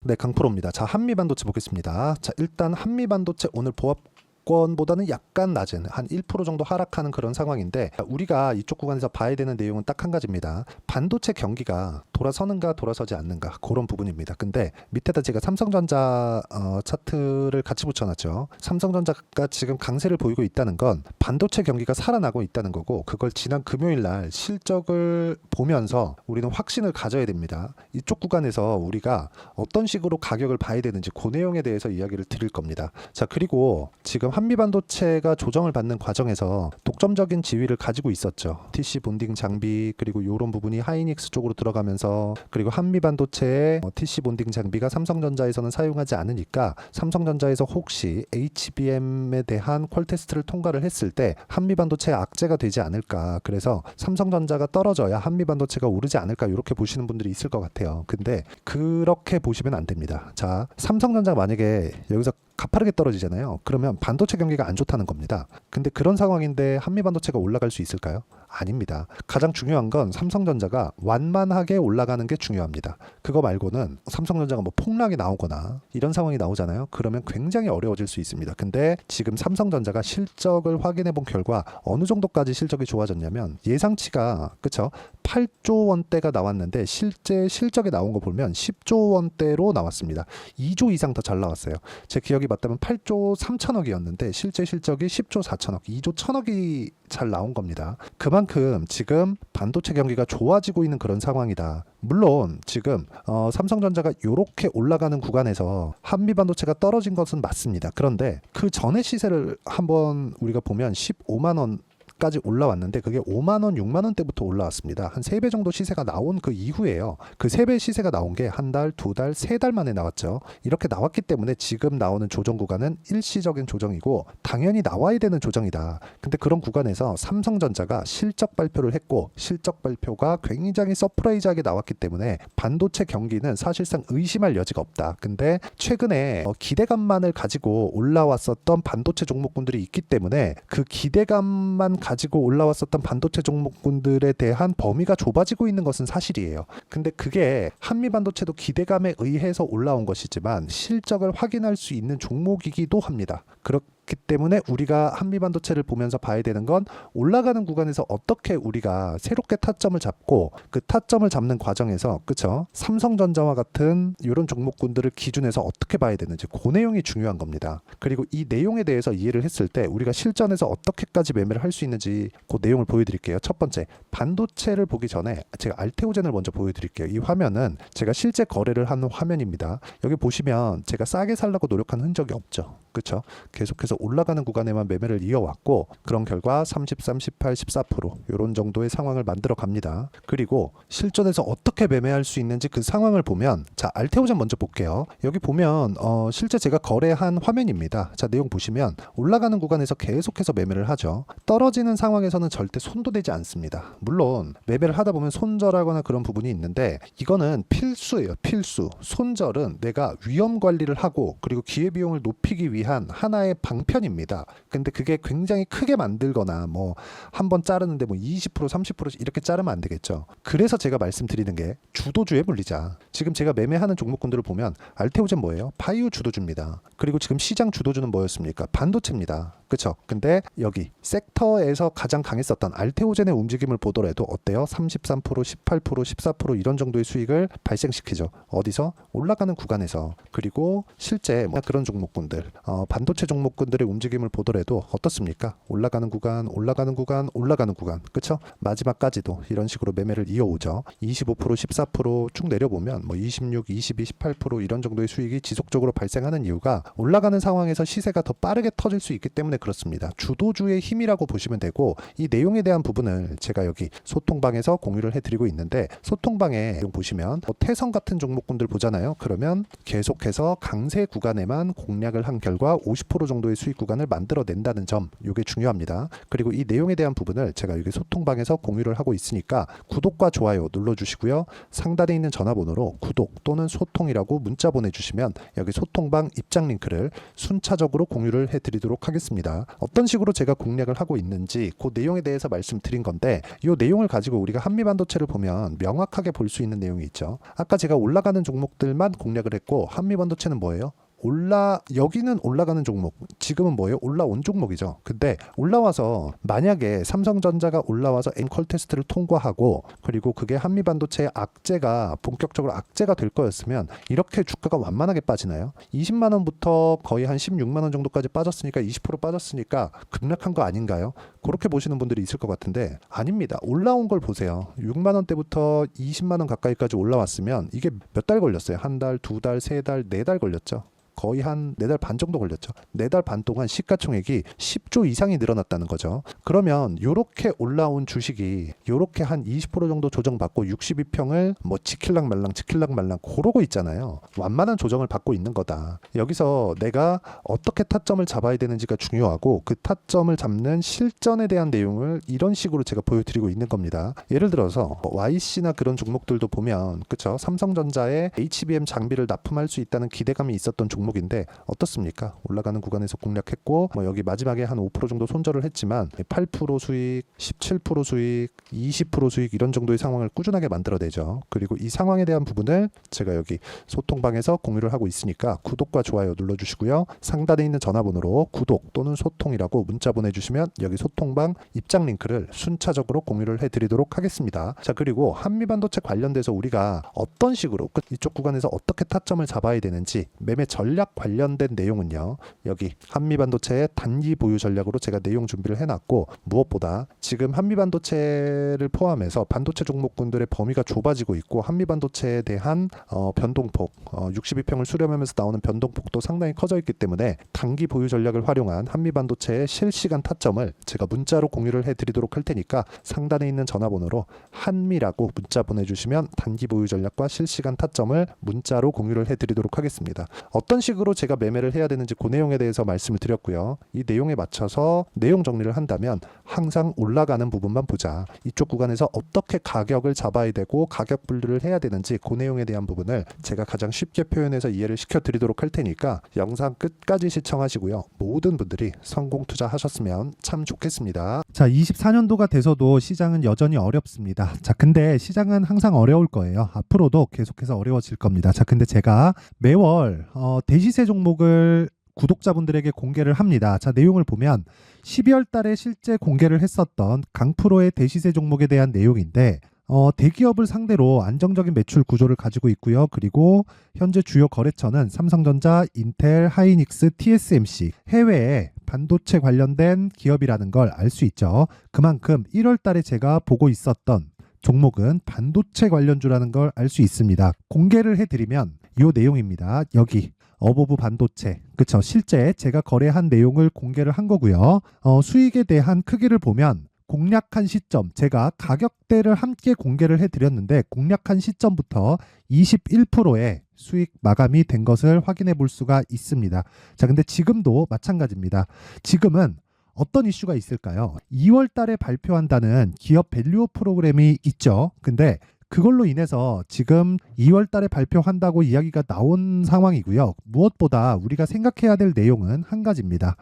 네, 강프로입니다. 자, 한미반도체 보겠습니다. 자, 일단 한미반도체 오늘 보합권보다는 약간 낮은 한 1% 정도 하락하는 그런 상황인데, 우리가 이쪽 구간에서 봐야 되는 내용은 딱 한 가지입니다. 반도체 경기가 돌아서는가 돌아서지 않는가, 그런 부분입니다. 근데 밑에다 제가 삼성전자 차트를 같이 붙여놨죠. 삼성전자가 지금 강세를 보이고 있다는 건 반도체 경기가 살아나고 있다는 거고, 그걸 지난 금요일 날 실적을 보면서 우리는 확신을 가져야 됩니다. 이쪽 구간에서 우리가 어떤 식으로 가격을 봐야 되는지 그 내용에 대해서 이야기를 드릴 겁니다. 자, 그리고 지금 한미반도체가 조정을 받는 과정에서 독점적인 지위를 가지고 있었죠. TC 본딩 장비, 그리고 이런 부분이 하이닉스 쪽으로 들어가면서, 그리고 한미반도체의 TC 본딩 장비가 삼성전자에서는 사용하지 않으니까 삼성전자에서 혹시 HBM에 대한 퀄 테스트를 통과를 했을 때 한미반도체의 악재가 되지 않을까, 그래서 삼성전자가 떨어져야 한미반도체가 오르지 않을까, 이렇게 보시는 분들이 있을 것 같아요. 근데 그렇게 보시면 안 됩니다. 자, 삼성전자가 만약에 여기서 가파르게 떨어지잖아요. 그러면 반도체 경기가 안 좋다는 겁니다. 근데 그런 상황인데 한미반도체가 올라갈 수 있을까요? 아닙니다. 가장 중요한 건 삼성전자가 완만하게 올라가는 게 중요합니다. 그거 말고는 삼성전자가 뭐 폭락이 나오거나 이런 상황이 나오잖아요. 그러면 굉장히 어려워질 수 있습니다. 근데 지금 삼성전자가 실적을 확인해 본 결과 어느 정도까지 실적이 좋아졌냐면, 예상치가 그쵸? 8조 원대가 나왔는데 실제 실적에 나온 거 보면 10조 원대로 나왔습니다. 2조 이상 더 잘 나왔어요. 제 기억이 맞다면 8조 3천억이었는데 실제 실적이 10조 4천억, 2조 1천억이 잘 나온 겁니다. 그만큼 지금 반도체 경기가 좋아지고 있는 그런 상황이다. 물론 지금 삼성전자가 이렇게 올라가는 구간에서 한미반도체가 떨어진 것은 맞습니다. 그런데 그 전의 시세를 한번 우리가 보면 15만 원 까지 올라왔는데, 그게 5만 원, 6만 원대부터 올라왔습니다. 한 3배 정도 시세가 나온 그 이후에요. 그 3배 시세가 나온 게 한 달, 두 달, 세 달 만에 나왔죠. 이렇게 나왔기 때문에 지금 나오는 조정 구간은 일시적인 조정이고 당연히 나와야 되는 조정이다. 근데 그런 구간에서 삼성전자가 실적 발표를 했고, 실적 발표가 굉장히 서프라이즈하게 나왔기 때문에 반도체 경기는 사실상 의심할 여지가 없다. 근데 최근에 기대감만을 가지고 올라왔었던 반도체 종목군들이 있기 때문에 그 기대감만 가지고 올라왔었던 반도체 종목군들에 대한 범위가 좁아지고 있는 것은 사실이에요. 근데 그게 한미반도체도 기대감에 의해서 올라온 것이지만 실적을 확인할 수 있는 종목이기도 합니다. 그렇기 때문에 우리가 한미반도체를 보면서 봐야 되는 건 올라가는 구간에서 어떻게 우리가 새롭게 타점을 잡고, 그 타점을 잡는 과정에서 그쵸? 삼성전자와 같은 이런 종목군들을 기준해서 어떻게 봐야 되는지, 그 내용이 중요한 겁니다. 그리고 이 내용에 대해서 이해를 했을 때 우리가 실전에서 어떻게까지 매매를 할 수 있는지 그 내용을 보여드릴게요. 첫 번째, 반도체를 보기 전에 제가 알테오젠을 먼저 보여드릴게요. 이 화면은 제가 실제 거래를 하는 화면입니다. 여기 보시면 제가 싸게 살라고 노력한 흔적이 없죠. 그렇죠? 계속해서 올라가는 구간에만 매매를 이어왔고, 그런 결과 33, 18, 14% 이런 정도의 상황을 만들어 갑니다. 그리고 실전에서 어떻게 매매할 수 있는지 그 상황을 보면, 자, 알테오젠 먼저 볼게요. 여기 보면 실제 제가 거래한 화면입니다. 자, 내용 보시면 올라가는 구간에서 계속해서 매매를 하죠. 떨어지는 상황에서는 절대 손도 대지 않습니다. 물론 매매를 하다 보면 손절하거나 그런 부분이 있는데, 이거는 필수예요. 필수. 손절은 내가 위험 관리를 하고 그리고 기회비용을 높이기 위한 하나의 방편입니다. 근데 그게 굉장히 크게 만들거나 뭐 한 번 자르는데 뭐 20%, 30% 이렇게 자르면 안 되겠죠. 그래서 제가 말씀드리는 게 주도주의 물리자. 지금 제가 매매하는 종목군들을 보면 알테오젠 뭐예요? 바이오 주도주입니다. 그리고 지금 시장 주도주는 뭐였습니까? 반도체입니다. 그렇죠? 근데 여기 섹터에서 가장 강했었던 알테오젠의 움직임을 보더라도 어때요? 33%, 18%, 14% 이런 정도의 수익을 발생시키죠. 어디서? 올라가는 구간에서. 그리고 실제 뭐 그런 종목군들, 반도체 종목군들의 움직임을 보더라도 어떻습니까? 올라가는 구간, 올라가는 구간, 올라가는 구간. 그렇죠? 마지막까지도 이런 식으로 매매를 이어오죠. 25%, 14% 쭉 내려보면 뭐 26, 22, 18% 이런 정도의 수익이 지속적으로 발생하는 이유가 올라가는 상황에서 시세가 더 빠르게 터질 수 있기 때문에 그렇습니다. 주도주의 힘이라고 보시면 되고, 이 내용에 대한 부분을 제가 여기 소통방에서 공유를 해드리고 있는데, 소통방에 보시면 태성 같은 종목군들 보잖아요. 그러면 계속해서 강세 구간에만 공략을 한 결과 50% 정도의 수익 구간을 만들어낸다는 점, 이게 중요합니다. 그리고 이 내용에 대한 부분을 제가 여기 소통방에서 공유를 하고 있으니까 구독과 좋아요 눌러주시고요. 상단에 있는 전화번호로 구독 또는 소통이라고 문자 보내주시면 여기 소통방 입장 링크를 순차적으로 공유를 해드리도록 하겠습니다. 있습니다. 어떤 식으로 제가 공략을 하고 있는지 그 내용에 대해서 말씀드린 건데 이 내용을 가지고 우리가 한미반도체를 보면 명확하게 볼 수 있는 내용이 있죠. 아까 제가 올라가는 종목들만 공략을 했고 한미반도체는 뭐예요? 여기는 올라가는 종목, 지금은 뭐예요? 올라온 종목이죠. 근데 올라와서 만약에 삼성전자가 올라와서 앵컬 테스트를 통과하고 그리고 그게 한미반도체의 본격적으로 악재가 될 거였으면 이렇게 주가가 완만하게 빠지나요? 20만 원부터 거의 한 16만 원 정도까지 빠졌으니까 20% 빠졌으니까 급락한 거 아닌가요? 그렇게 보시는 분들이 있을 것 같은데 아닙니다. 올라온 걸 보세요. 6만 원대부터 20만 원 가까이까지 올라왔으면 이게 몇 달 걸렸어요? 한 달, 두 달, 세 달, 네 달 걸렸죠. 거의 한 4달 반 정도 걸렸죠. 4달 반 동안 시가총액이 10조 이상이 늘어났다는 거죠. 그러면 요렇게 올라온 주식이 요렇게 한 20% 정도 조정받고 62평을 뭐 지킬랑 말랑 그러고 있잖아요. 완만한 조정을 받고 있는 거다. 여기서 내가 어떻게 타점을 잡아야 되는지가 중요하고 그 타점을 잡는 실전에 대한 내용을 이런 식으로 제가 보여드리고 있는 겁니다. 예를 들어서 YC나 그런 종목들도 보면 그쵸? 삼성전자에 HBM 장비를 납품할 수 있다는 기대감이 있었던 종목인데 어떻습니까? 올라가는 구간에서 공략했고 뭐 여기 마지막에 한 5% 정도 손절을 했지만 8% 수익, 17% 수익, 20% 수익 이런 정도의 상황을 꾸준하게 만들어내죠. 그리고 이 상황에 대한 부분을 제가 여기 소통방에서 공유를 하고 있으니까 구독과 좋아요 눌러주시고요. 상단에 있는 전화번호로 구독 또는 소통이라고 문자 보내주시면 여기 소통방 입장 링크를 순차적으로 공유를 해드리도록 하겠습니다. 자, 그리고 한미반도체 관련돼서 우리가 어떤 식으로 이쪽 구간에서 어떻게 타점을 잡아야 되는지 매매 전략 관련된 내용은요. 여기 한미반도체의 단기 보유 전략으로 제가 내용 준비를 해놨고 무엇보다 지금 한미반도체를 포함해서 반도체 종목군들의 범위가 좁아지고 있고 한미반도체에 대한 변동폭 62평을 수렴하면서 나오는 변동폭도 상당히 커져 있기 때문에 단기 보유 전략을 활용한 한미반도체의 실시간 타점을 제가 문자로 공유를 해드리도록 할 테니까 상단에 있는 전화번호로 한미라고 문자 보내주시면 단기 보유 전략과 실시간 타점을 문자로 공유를 해드리도록 하겠습니다. 어떤 식으로 제가 매매를 해야 되는지 그 내용에 대해서 말씀을 드렸고요. 이 내용에 맞춰서 내용 정리를 한다면 항상 올라가는 부분만 보자. 이쪽 구간에서 어떻게 가격을 잡아야 되고 가격 분류를 해야 되는지 그 내용에 대한 부분을 제가 가장 쉽게 표현해서 이해를 시켜드리도록 할 테니까 영상 끝까지 시청하시고요. 모든 분들이 성공 투자하셨으면 참 좋겠습니다. 자, 24년도가 돼서도 시장은 여전히 어렵습니다. 자, 근데 시장은 항상 어려울 거예요. 앞으로도 계속해서 어려워질 겁니다. 자, 근데 제가 매월 대시세 종목을 구독자분들에게 공개를 합니다. 자, 내용을 보면 12월 달에 실제 공개를 했었던 강프로의 대시세 종목에 대한 내용인데 대기업을 상대로 안정적인 매출 구조를 가지고 있고요. 그리고 현재 주요 거래처는 삼성전자, 인텔, 하이닉스, TSMC, 해외에 반도체 관련된 기업이라는 걸 알 수 있죠. 그만큼 1월 달에 제가 보고 있었던 종목은 반도체 관련주라는 걸 알 수 있습니다. 공개를 해드리면 이 내용입니다. 여기 어보브 반도체, 그쵸? 실제 제가 거래한 내용을 공개를 한 거고요. 수익에 대한 크기를 보면 공략한 시점, 제가 가격대를 함께 공개를 해드렸는데 공략한 시점부터 21%의 수익 마감이 된 것을 확인해 볼 수가 있습니다. 자, 근데 지금도 마찬가지입니다. 지금은 어떤 이슈가 있을까요? 2월 달에 발표한다는 기업 밸류업 프로그램이 있죠. 근데 그걸로 인해서 지금 2월 달에 발표한다고 이야기가 나온 상황이고요. 무엇보다 우리가 생각해야 될 내용은 한 가지입니다.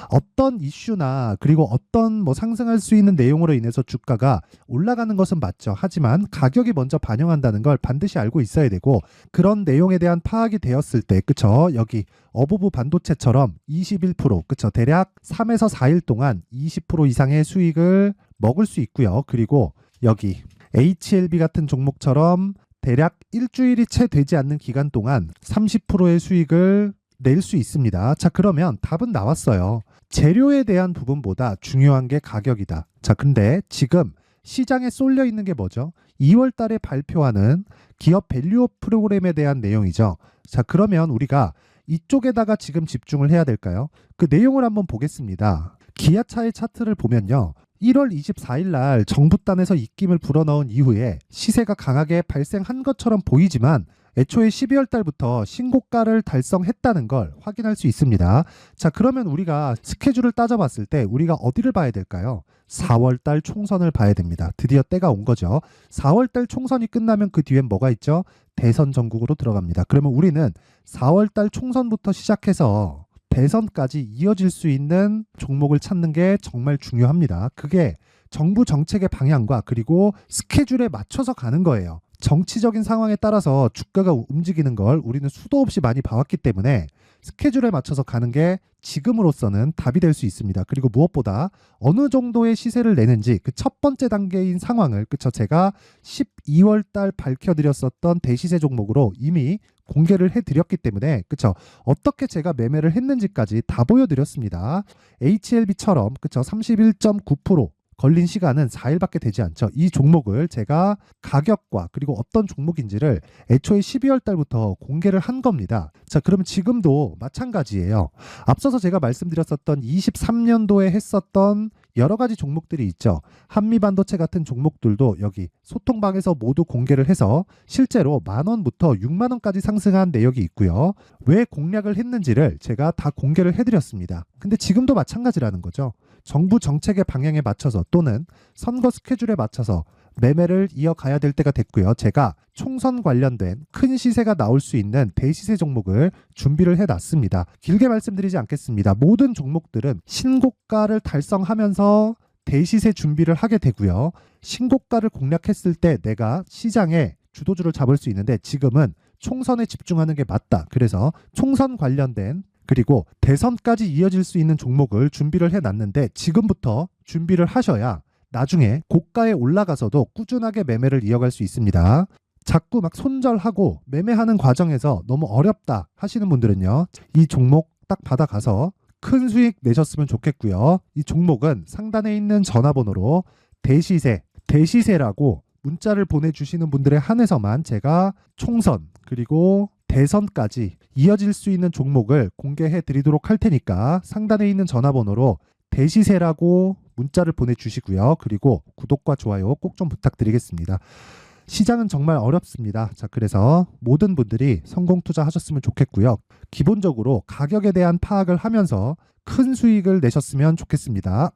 어떤 이슈나 그리고 어떤 상승할 수 있는 내용으로 인해서 주가가 올라가는 것은 맞죠. 하지만 가격이 먼저 반영한다는 걸 반드시 알고 있어야 되고 그런 내용에 대한 파악이 되었을 때 그쵸? 여기 어보브 반도체처럼 21% 그쵸? 대략 3에서 4일 동안 20% 이상의 수익을 먹을 수 있고요. 그리고 여기 HLB 같은 종목처럼 대략 일주일이 채 되지 않는 기간 동안 30%의 수익을 낼 수 있습니다. 자, 그러면 답은 나왔어요. 재료에 대한 부분보다 중요한 게 가격이다. 자, 근데 지금 시장에 쏠려 있는 게 뭐죠? 2월 달에 발표하는 기업 밸류업 프로그램에 대한 내용이죠. 자, 그러면 우리가 이쪽에다가 지금 집중을 해야 될까요? 그 내용을 한번 보겠습니다. 기아차의 차트를 보면요. 1월 24일 날 정부단에서 입김을 불어넣은 이후에 시세가 강하게 발생한 것처럼 보이지만 애초에 12월 달부터 신고가를 달성했다는 걸 확인할 수 있습니다. 자, 그러면 우리가 스케줄을 따져봤을 때 우리가 어디를 봐야 될까요? 4월 달 총선을 봐야 됩니다. 드디어 때가 온 거죠. 4월 달 총선이 끝나면 그 뒤엔 뭐가 있죠? 대선 전국으로 들어갑니다. 그러면 우리는 4월 달 총선부터 시작해서 대선까지 이어질 수 있는 종목을 찾는 게 정말 중요합니다. 그게 정부 정책의 방향과 그리고 스케줄에 맞춰서 가는 거예요. 정치적인 상황에 따라서 주가가 움직이는 걸 우리는 수도 없이 많이 봐왔기 때문에 스케줄에 맞춰서 가는 게 지금으로서는 답이 될 수 있습니다. 그리고 무엇보다 어느 정도의 시세를 내는지 그 첫 번째 단계인 상황을 제가 12월 달 밝혀드렸었던 대시세 종목으로 이미 공개를 해드렸기 때문에 어떻게 제가 매매를 했는지까지 다 보여드렸습니다. HLB처럼 31.9% 걸린 시간은 4일밖에 되지 않죠. 이 종목을 제가 가격과 그리고 어떤 종목인지를 애초에 12월 달부터 공개를 한 겁니다. 자, 그러면 지금도 마찬가지예요. 앞서서 제가 말씀드렸었던 23년도에 했었던 여러 가지 종목들이 있죠. 한미반도체 같은 종목들도 여기 소통방에서 모두 공개를 해서 실제로 10,000원부터 60,000원까지 상승한 내역이 있고요. 왜 공략을 했는지를 제가 다 공개를 해드렸습니다. 근데 지금도 마찬가지라는 거죠. 정부 정책의 방향에 맞춰서 또는 선거 스케줄에 맞춰서 매매를 이어가야 될 때가 됐고요. 제가 총선 관련된 큰 시세가 나올 수 있는 대시세 종목을 준비를 해놨습니다. 길게 말씀드리지 않겠습니다. 모든 종목들은 신고가를 달성하면서 대시세 준비를 하게 되고요. 신고가를 공략했을 때 내가 시장에 주도주를 잡을 수 있는데 지금은 총선에 집중하는 게 맞다. 그래서 총선 관련된 그리고 대선까지 이어질 수 있는 종목을 준비를 해놨는데 지금부터 준비를 하셔야 나중에 고가에 올라가서도 꾸준하게 매매를 이어갈 수 있습니다. 자꾸 막 손절하고 매매하는 과정에서 너무 어렵다 하시는 분들은요. 이 종목 딱 받아가서 큰 수익 내셨으면 좋겠고요. 이 종목은 상단에 있는 전화번호로 대시세라고 문자를 보내주시는 분들에 한해서만 제가 총선 그리고 대선까지 이어질 수 있는 종목을 공개해 드리도록 할 테니까 상단에 있는 전화번호로 대시세라고 문자를 보내주시고요. 그리고 구독과 좋아요 꼭 좀 부탁드리겠습니다. 시장은 정말 어렵습니다. 자, 그래서 모든 분들이 성공 투자하셨으면 좋겠고요. 기본적으로 가격에 대한 파악을 하면서 큰 수익을 내셨으면 좋겠습니다.